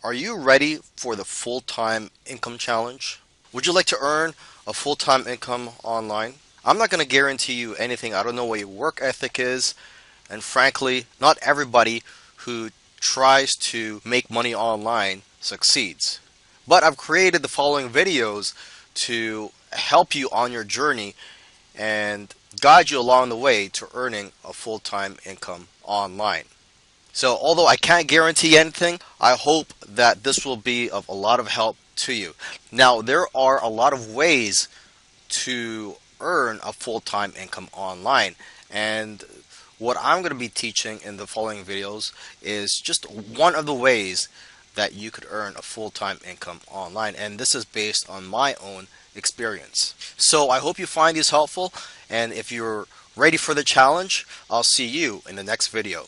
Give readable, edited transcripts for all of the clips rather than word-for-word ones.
Are you ready for the full-time income challenge? Would you like to earn a full-time income online? I'm not going to guarantee you anything. I don't know what your work ethic is, and frankly, not everybody who tries to make money online succeeds. But I've created the following videos to help you on your journey and guide you along the way to earning a full-time income online. So although I can't guarantee anything, I hope that this will be of a lot of help to you. Now, there are a lot of ways to earn a full-time income online, and what I'm going to be teaching in the following videos is just one of the ways that you could earn a full-time income online, and this is based on my own experience. So I hope you find these helpful, and if you're ready for the challenge, I'll see you in the next video.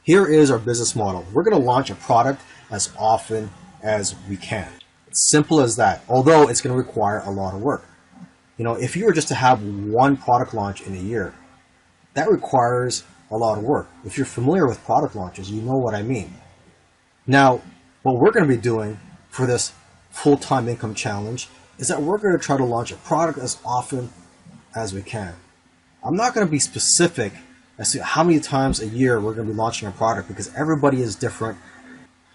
Here is our business model. We're going to launch a product as often as we can. It's simple as that, although it's going to require a lot of work. If you were just to have one product launch in a year, that requires a lot of work. If you're familiar with product launches, you know what I mean. Now, what we're going to be doing for this full-time income challenge is that we're going to try to launch a product as often as we can. I'm not going to be specific as to how many times a year we're going to be launching a product because everybody is different.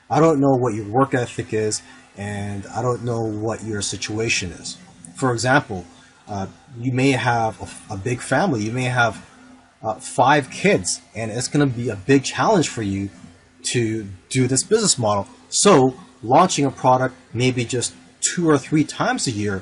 I don't know what your work ethic is, and I don't know what your situation is. For example, you may have a big family. You may have 5 kids, and it's going to be a big challenge for you to do this business model. So launching a product maybe just 2 or 3 times a year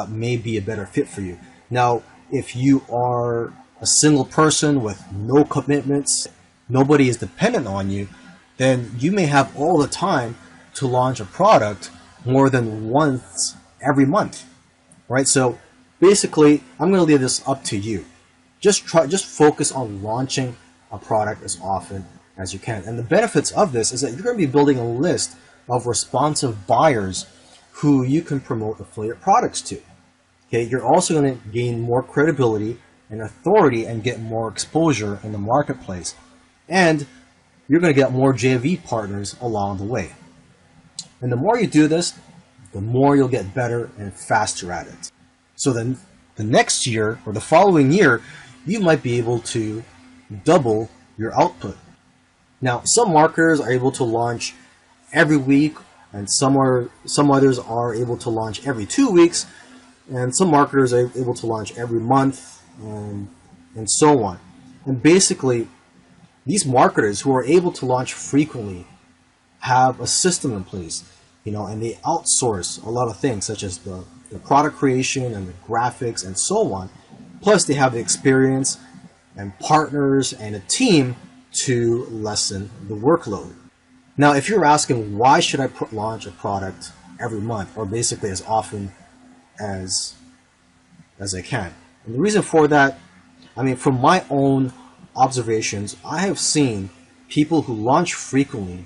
may be a better fit for you. Now, if you are a single person with no commitments, nobody is dependent on you, then you may have all the time to launch a product more than once every month, right? So basically, I'm going to leave this up to you. Just focus on launching a product as often as you can. And the benefits of this is that you're going to be building a list of responsive buyers who you can promote affiliate products to. Okay, you're also going to gain more credibility and authority and get more exposure in the marketplace. And you're going to get more JV partners along the way. And the more you do this, the more you'll get better and faster at it. So then the next year or the following year, you might be able to double your output. Now, some marketers are able to launch every week, and some others are able to launch every 2 weeks, and some marketers are able to launch every month, and so on. And basically, these marketers who are able to launch frequently have a system in place, and they outsource a lot of things such as the product creation and the graphics and so on. Plus, they have the experience and partners and a team to lessen the workload. Now, if you're asking why should I launch a product every month or basically as often as I can, and the reason for that, from my own observations, I have seen people who launch frequently,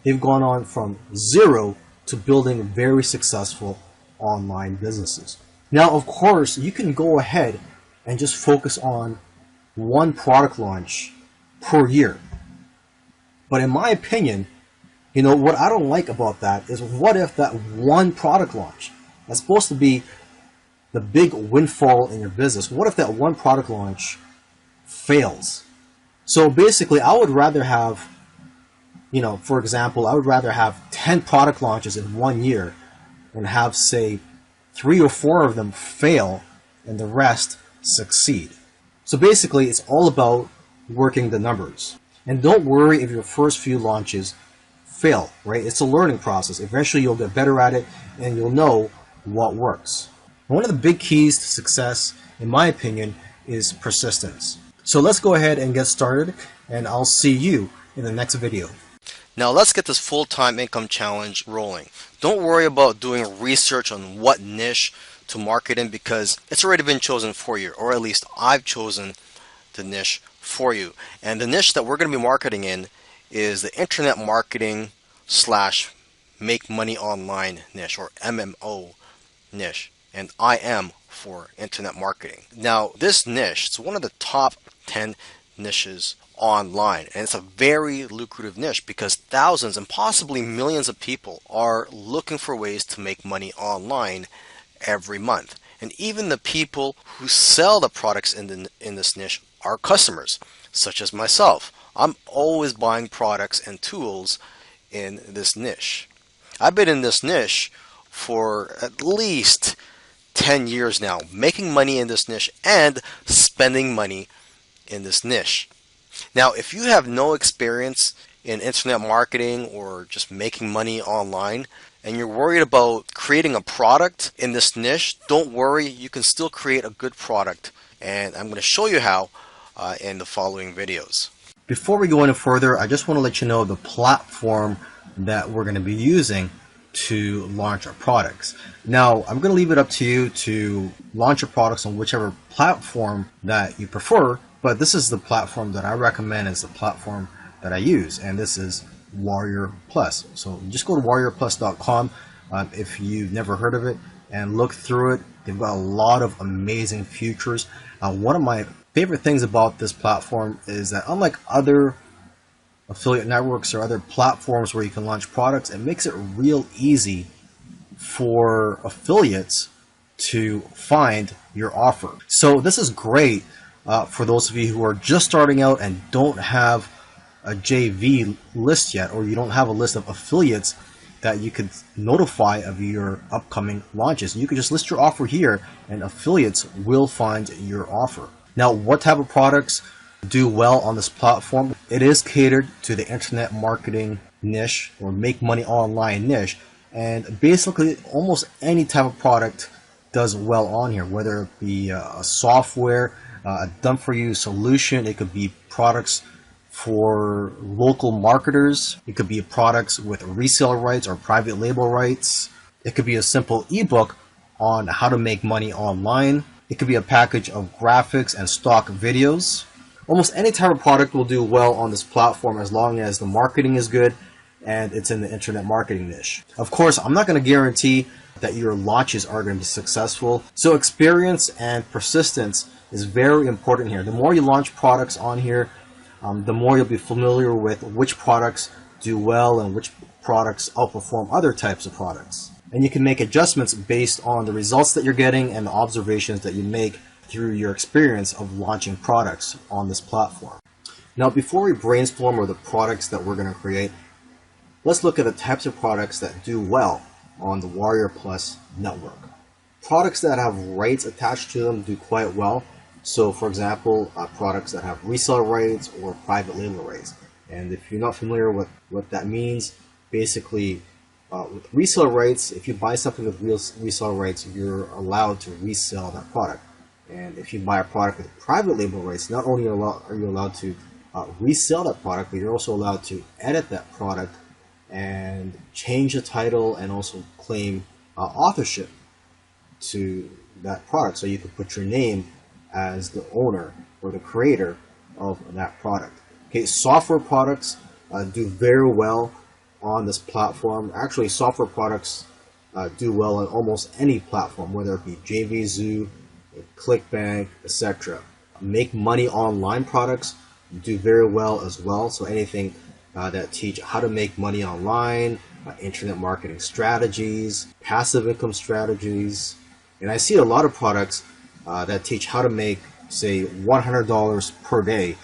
they've gone on from 0 to building very successful online businesses. Now, of course, you can go ahead and just focus on one product launch per year. But in my opinion, what I don't like about that is what if that one product launch that's supposed to be the big windfall in your business, what if that one product launch fails? So basically, I would rather have, for example, I would rather have 10 product launches in 1 year and have, say, 3 or 4 of them fail and the rest succeed. So basically, it's all about working the numbers. And don't worry if your first few launches fail, right? It's a learning process. Eventually, you'll get better at it and you'll know what works. One of the big keys to success, in my opinion, is persistence. So let's go ahead and get started, and I'll see you in the next video. Now let's get this full-time income challenge rolling. Don't worry about doing research on what niche to market in because it's already been chosen for you, or at least I've chosen the niche for you. And the niche that we're going to be marketing in is the internet marketing / make money online niche, or MMO niche. And I am for internet marketing. Now this niche, it's one of the top 10 niches online. And it's a very lucrative niche because thousands and possibly millions of people are looking for ways to make money online every month. And even the people who sell the products in this niche are customers, such as myself. I'm always buying products and tools in this niche. I've been in this niche for at least 10 years now, making money in this niche and spending money in this niche. Now, if you have no experience in internet marketing or just making money online, and you're worried about creating a product in this niche, don't worry, you can still create a good product. And I'm going to show you how in the following videos. Before we go any further, I just want to let you know the platform that we're going to be using to launch our products. Now, I'm going to leave it up to you to launch your products on whichever platform that you prefer, but this is the platform that I recommend as the platform that I use, and this is Warrior Plus. So just go to warriorplus.com if you've never heard of it and look through it. They've got a lot of amazing features. One of my favorite things about this platform is that unlike other affiliate networks or other platforms where you can launch products, it makes it real easy for affiliates to find your offer. So this is great for those of you who are just starting out and don't have a JV list yet, or you don't have a list of affiliates that you could notify of your upcoming launches. You can just list your offer here and affiliates will find your offer. Now, what type of products do well on this platform? It is catered to the internet marketing niche or make money online niche, and basically almost any type of product does well on here, whether it be a software, a done-for-you solution. It could be products for local marketers. It could be products with resale rights or private label rights. It could be a simple ebook on how to make money online. It could be a package of graphics and stock videos. Almost any type of product will do well on this platform as long as the marketing is good and it's in the internet marketing niche. Of course, I'm not going to guarantee that your launches are going to be successful. So experience and persistence is very important here. The more you launch products on here, the more you'll be familiar with which products do well and which products outperform other types of products. And you can make adjustments based on the results that you're getting and the observations that you make through your experience of launching products on this platform. Now, before we brainstorm over the products that we're going to create, let's look at the types of products that do well on the Warrior Plus network. Products that have rights attached to them do quite well. So, for example, products that have resale rights or private label rights. And if you're not familiar with what that means, basically, with resale rights, if you buy something with resale rights, you're allowed to resell that product. And if you buy a product with private label rights, not only are you allowed to resell that product, but you're also allowed to edit that product and change the title and also claim authorship to that product. So you can put your name as the owner or the creator of that product. Okay, software products do very well on this platform. Actually, software products do well on almost any platform, whether it be JVZoo, ClickBank, etc. Make money online products do very well as well. So anything that teach how to make money online, internet marketing strategies, passive income strategies. And I see a lot of products that teach how to make, say, $100 per day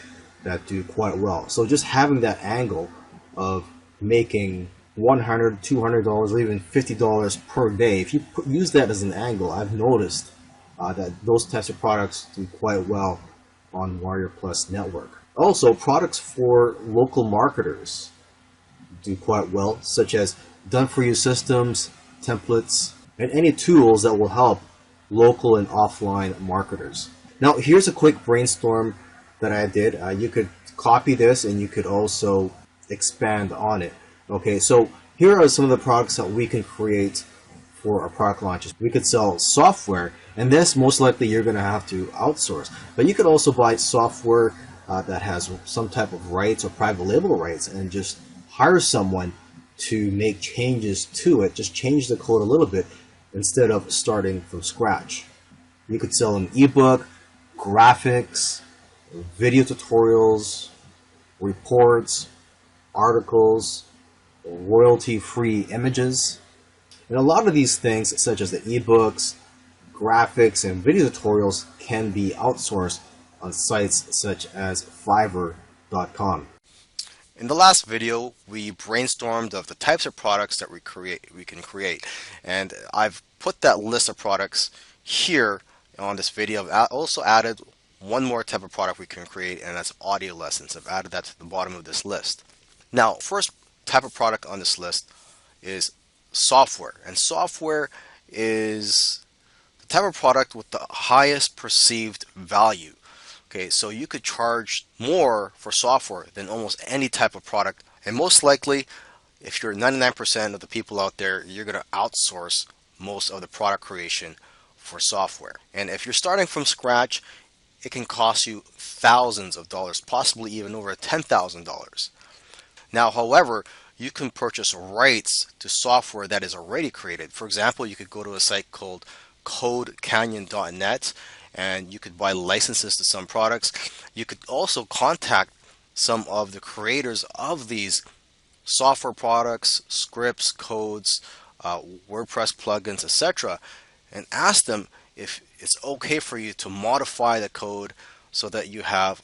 that do quite well. So just having that angle of making $100, $200, or even $50 per day, if you use that as an angle, I've noticed that those types of products do quite well on Warrior Plus network. Also, products for local marketers do quite well, such as done-for-you systems, templates, and any tools that will help local and offline marketers. Now, here's a quick brainstorm that I did. You could copy this and you could also expand on it. Okay, so here are some of the products that we can create for our product launches. We could sell software, and this most likely you're going to have to outsource. But you could also buy software that has some type of rights or private label rights and just hire someone to make changes to it. Just change the code a little bit instead of starting from scratch. You could sell an ebook, graphics, video tutorials, reports, articles, royalty-free images. And a lot of these things, such as the ebooks, graphics, and video tutorials, can be outsourced on sites such as Fiverr.com. In the last video, we brainstormed of the types of products that we can create, and I've put that list of products here on this video. I've also added one more type of product we can create, and that's audio lessons. I've added that to the bottom of this list. Now, first type of product on this list is software, and software is the type of product with the highest perceived value. Okay, so you could charge more for software than almost any type of product, and most likely, if you're 99% of the people out there, you're going to outsource most of the product creation for software. And if you're starting from scratch, it can cost you thousands of dollars, possibly even over $10,000. Now, however, you can purchase rights to software that is already created. For example, you could go to a site called CodeCanyon.net and you could buy licenses to some products. You could also contact some of the creators of these software products, scripts, codes, WordPress plugins, etc., and ask them if it's okay for you to modify the code so that you have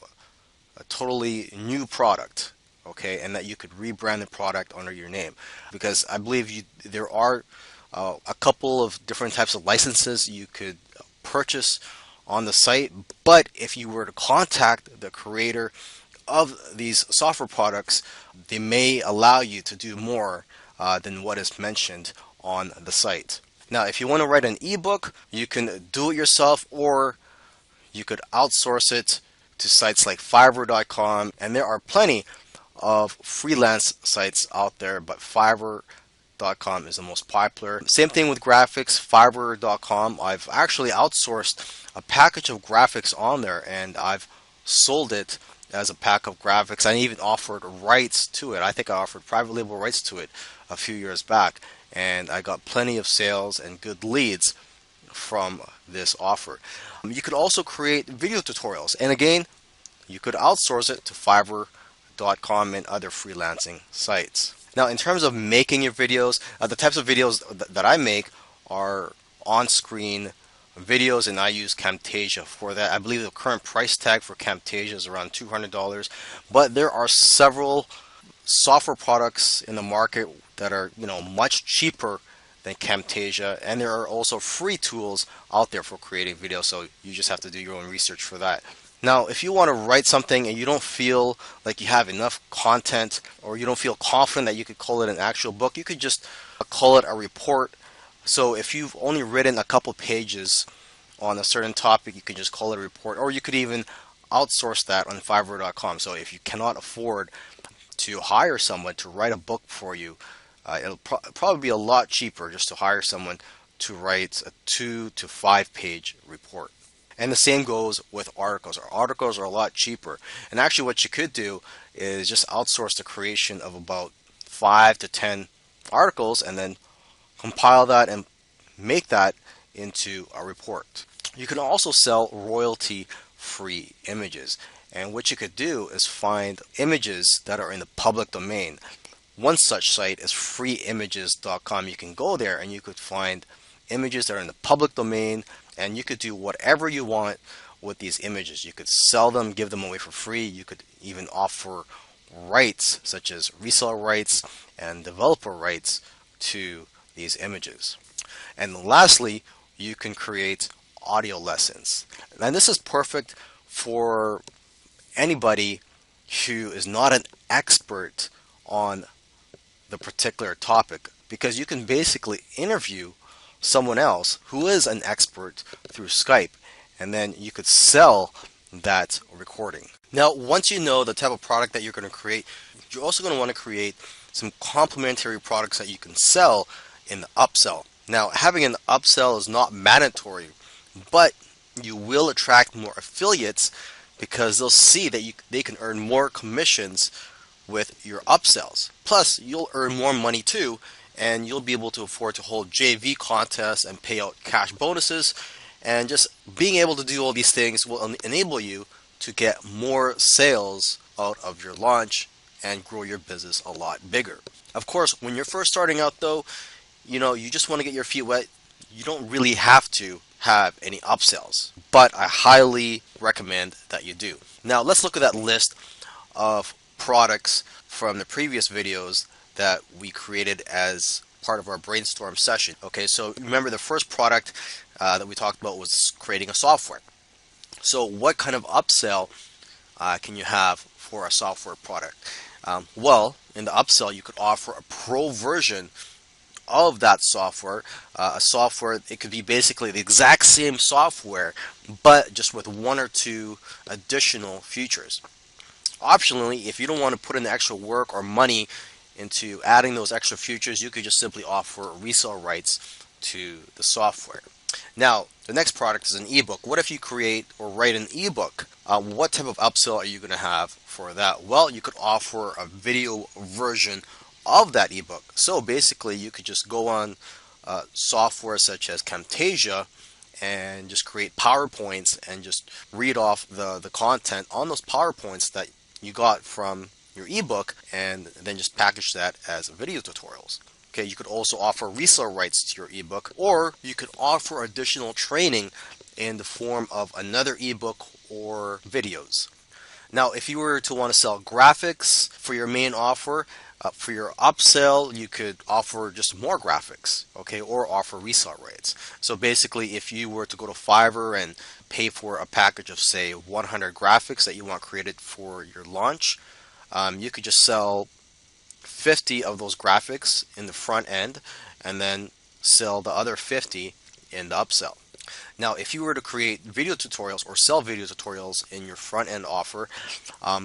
a totally new product, okay, and that you could rebrand the product under your name. Because I believe there are a couple of different types of licenses you could purchase on the site, but if you were to contact the creator of these software products, they may allow you to do more than what is mentioned on the site. Now, if you want to write an ebook, you can do it yourself, or you could outsource it to sites like Fiverr.com, and there are plenty of freelance sites out there, but Fiverr.com is the most popular. Same thing with graphics, Fiverr.com. I've actually outsourced a package of graphics on there, and I've sold it as a pack of graphics. I even offered rights to it. I think I offered private label rights to it a few years back, and I got plenty of sales and good leads from this offer. You could also create video tutorials, and again, you could outsource it to Fiverr.com and other freelancing sites. Now, in terms of making your videos, the types of videos that I make are on-screen videos, and I use Camtasia for that. I believe the current price tag for Camtasia is around $200, but there are several software products in the market that are, much cheaper than Camtasia, and there are also free tools out there for creating videos, so you just have to do your own research for that. Now, if you want to write something and you don't feel like you have enough content, or you don't feel confident that you could call it an actual book, you could just call it a report. So if you've only written a couple pages on a certain topic, you can just call it a report, or you could even outsource that on Fiverr.com. So if you cannot afford to hire someone to write a book for you, it'll probably be a lot cheaper just to hire someone to write a 2 to 5 page report. And the same goes with articles. Articles are a lot cheaper. And actually what you could do is just outsource the creation of about 5 to 10 articles and then compile that and make that into a report. You can also sell royalty-free images. And what you could do is find images that are in the public domain. One such site is freeimages.com. You can go there and you could find images that are in the public domain, and you could do whatever you want with these images. You could sell them, give them away for free. You could even offer rights such as reseller rights and developer rights to these images. And lastly, you can create audio lessons. And this is perfect for anybody who is not an expert on the particular topic, because you can basically interview someone else who is an expert through Skype, and then you could sell that recording. Now, once you know the type of product that you're going to create, you're also going to want to create some complementary products that you can sell in the upsell. Now, having an upsell is not mandatory, but you will attract more affiliates because they'll see that they can earn more commissions with your upsells. Plus, you'll earn more money too, and you'll be able to afford to hold JV contests and pay out cash bonuses. And just being able to do all these things will enable you to get more sales out of your launch and grow your business a lot bigger. Of course, when you're first starting out though, you just want to get your feet wet. You don't really have to have any upsells, but I highly recommend that you do. Now, let's look at that list of products from the previous videos that we created as part of our brainstorm session. Okay, so remember the first product that we talked about was creating a software. So what kind of upsell can you have for a software product? Well, in the upsell, you could offer a pro version of that software. A software, it could be basically the exact same software, but just with one or two additional features. Optionally, if you don't want to put in the extra work or money into adding those extra features, you could just simply offer resale rights to the software. Now, the next product is an ebook. What if you create or write an ebook? What type of upsell are you going to have for that? Well, you could offer a video version of that ebook. So basically, you could just go on software such as Camtasia and just create PowerPoints and just read off the content on those PowerPoints that you got from your ebook, and then just package that as video tutorials. Okay, you could also offer resale rights to your ebook, or you could offer additional training in the form of another ebook or videos. Now, if you were to want to sell graphics for your main offer, for your upsell, you could offer just more graphics, okay, or offer resale rights. So basically, if you were to go to Fiverr and pay for a package of, say, 100 graphics that you want created for your launch, you could just sell 50 of those graphics in the front end and then sell the other 50 in the upsell. Now, if you were to create video tutorials or sell video tutorials in your front end offer,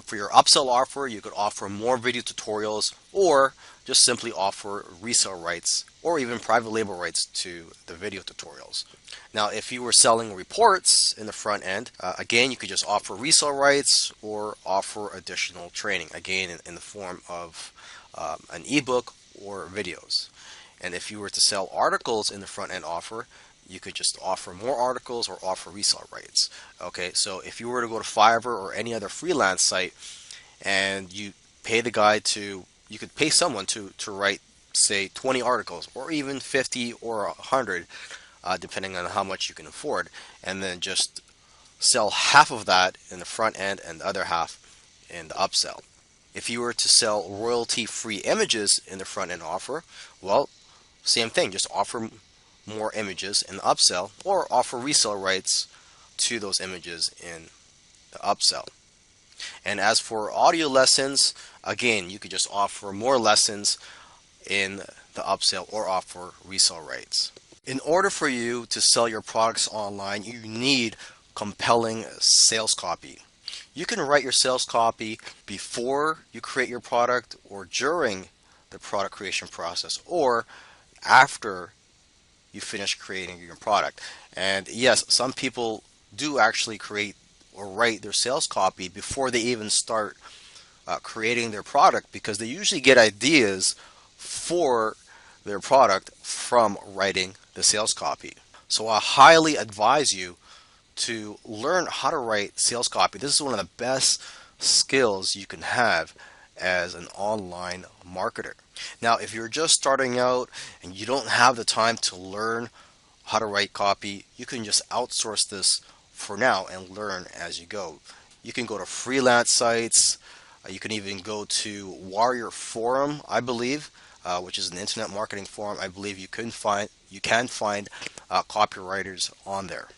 for your upsell offer, you could offer more video tutorials or just simply offer resale rights or even private label rights to the video tutorials. Now, if you were selling reports in the front end, again, you could just offer resale rights or offer additional training, again, in the form of an ebook or videos. And if you were to sell articles in the front end offer, you could just offer more articles or offer resale rights. Okay, so if you were to go to Fiverr or any other freelance site and you pay the guy you could pay someone to write, say, 20 articles or even 50 or 100, depending on how much you can afford, and then just sell half of that in the front end and the other half in the upsell. If you were to sell royalty-free images in the front end offer, well, same thing, just offer more images in the upsell or offer resale rights to those images in the upsell. And as for audio lessons, again, you could just offer more lessons in the upsell or offer resale rights. In order for you to sell your products online, you need compelling sales copy. You can write your sales copy before you create your product or during the product creation process or after you finish creating your product. And yes, some people do actually create or write their sales copy before they even start creating their product, because they usually get ideas for their product from writing the sales copy. So I highly advise you to learn how to write sales copy. This is one of the best skills you can have as an online marketer. Now, if you're just starting out and you don't have the time to learn how to write copy, you can just outsource this for now and learn as you go. You can go to freelance sites. You can even go to Warrior Forum, I believe, which is an internet marketing forum. I believe you can find copywriters on there.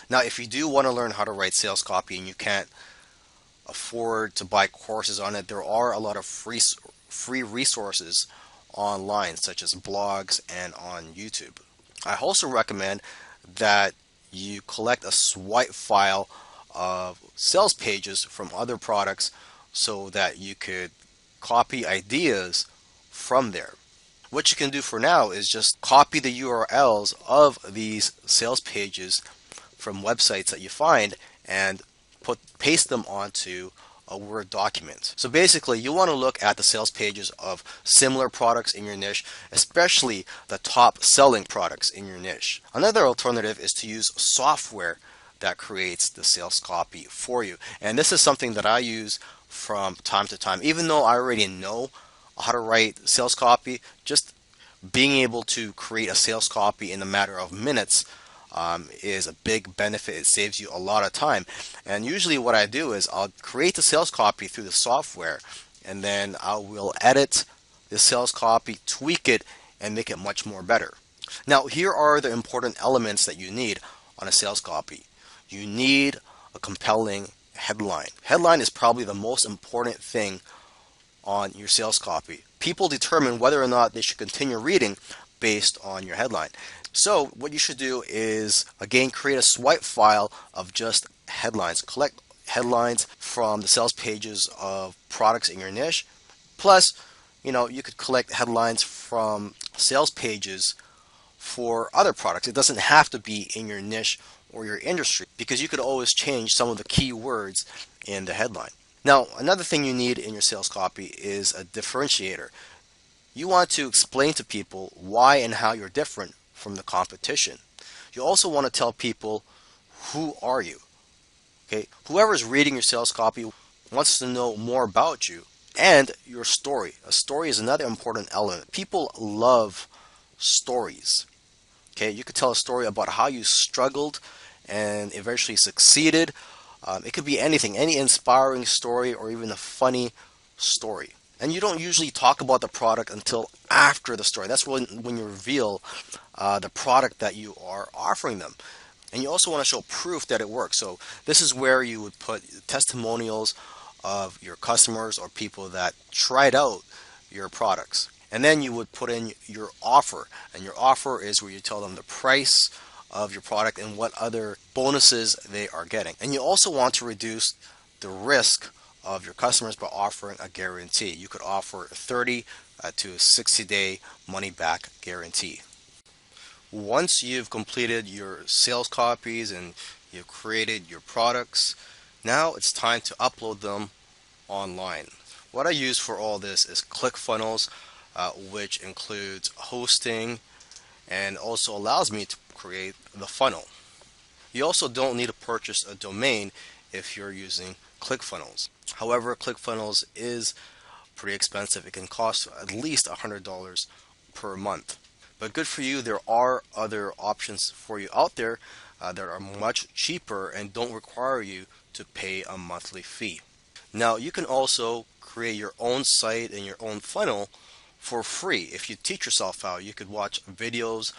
Now, if you do want to learn how to write sales copy and you can't afford to buy courses on it, there are a lot of free resources online, such as blogs and on YouTube. I also recommend that you collect a swipe file of sales pages from other products so that you could copy ideas from there. What you can do for now is just copy the URLs of these sales pages from websites that you find and paste them onto a Word document. So basically, you want to look at the sales pages of similar products in your niche, especially the top selling products in your niche. Another alternative is to use software that creates the sales copy for you. And this is something that I use from time to time. Even though I already know how to write sales copy, just being able to create a sales copy in a matter of minutes is a big benefit. It saves you a lot of time. And usually what I do is I'll create the sales copy through the software, and then I will edit the sales copy, tweak it, and make it much more better. Now, here are the important elements that you need on a sales copy. You need a compelling headline. Headline is probably the most important thing on your sales copy. People determine whether or not they should continue reading based on your headline. So what you should do is, again, create a swipe file of just headlines. Collect headlines from the sales pages of products in your niche. Plus, you could collect headlines from sales pages for other products. It doesn't have to be in your niche or your industry, because you could always change some of the key words in the headline. Now, another thing you need in your sales copy is a differentiator. You want to explain to people why and how you're different from the competition. You also want to tell people, who are you? Okay, whoever's reading your sales copy wants to know more about you and your story. A story is another important element. People love stories. Okay, you could tell a story about how you struggled and eventually succeeded. It could be anything, any inspiring story or even a funny story. And you don't usually talk about the product until after the story. That's when you reveal the product that you are offering them. And you also want to show proof that it works. So this is where you would put testimonials of your customers or people that tried out your products. And then you would put in your offer. And your offer is where you tell them the price of your product and what other bonuses they are getting. And you also want to reduce the risk of your customers by offering a guarantee. You could offer a 30 to 60-day money-back guarantee. Once you've completed your sales copies and you've created your products, now it's time to upload them online. What I use for all this is ClickFunnels, which includes hosting and also allows me to create the funnel. You also don't need to purchase a domain if you're using ClickFunnels. However, ClickFunnels is pretty expensive. It can cost at least $100 per month. But good for you, there are other options for you out there that are much cheaper and don't require you to pay a monthly fee. Now, you can also create your own site and your own funnel for free. If you teach yourself how, you could watch videos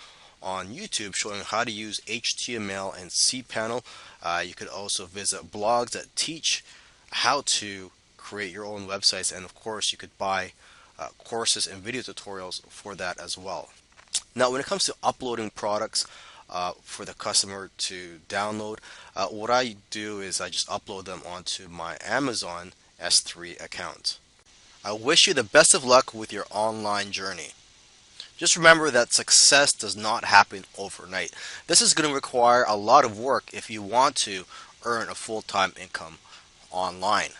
on YouTube showing how to use HTML and cPanel. You could also visit blogs that teach how to create your own websites, and of course you could buy courses and video tutorials for that as well. Now, when it comes to uploading products for the customer to download, what I do is I just upload them onto my Amazon S3 account. I wish you the best of luck with your online journey. Just remember that success does not happen overnight. This is going to require a lot of work if you want to earn a full-time income online.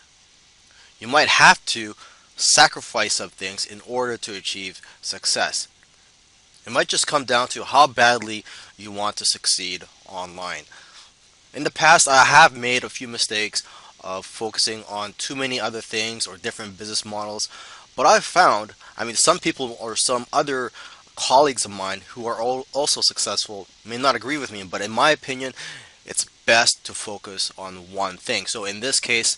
You might have to sacrifice some things in order to achieve success. It might just come down to how badly you want to succeed online. In the past, I have made a few mistakes of focusing on too many other things or different business models. But I've found, some people or some other colleagues of mine who are also successful may not agree with me, but in my opinion, it's best to focus on one thing. So in this case,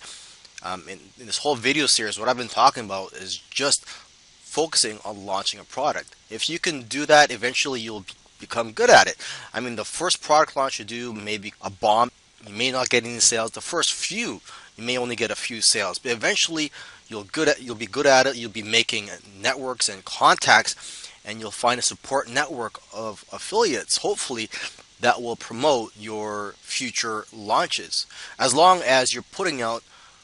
in this whole video series, what I've been talking about is just focusing on launching a product. If you can do that, eventually you'll become good at it. The first product launch you do may be a bomb. You may not get any sales. The first few, you may only get a few sales, but eventually you'll be good at it. You'll be making networks and contacts, and you'll find a support network of affiliates, hopefully, that will promote your future launches, as long as you're putting out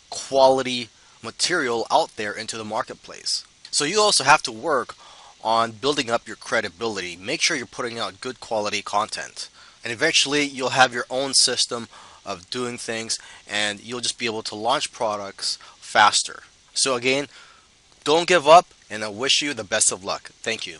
quality material out there into the marketplace. So you also have to work on building up your credibility. Make sure you're putting out good quality content. And eventually you'll have your own system of doing things, and you'll just be able to launch products faster. So again, don't give up, and I wish you the best of luck. Thank you.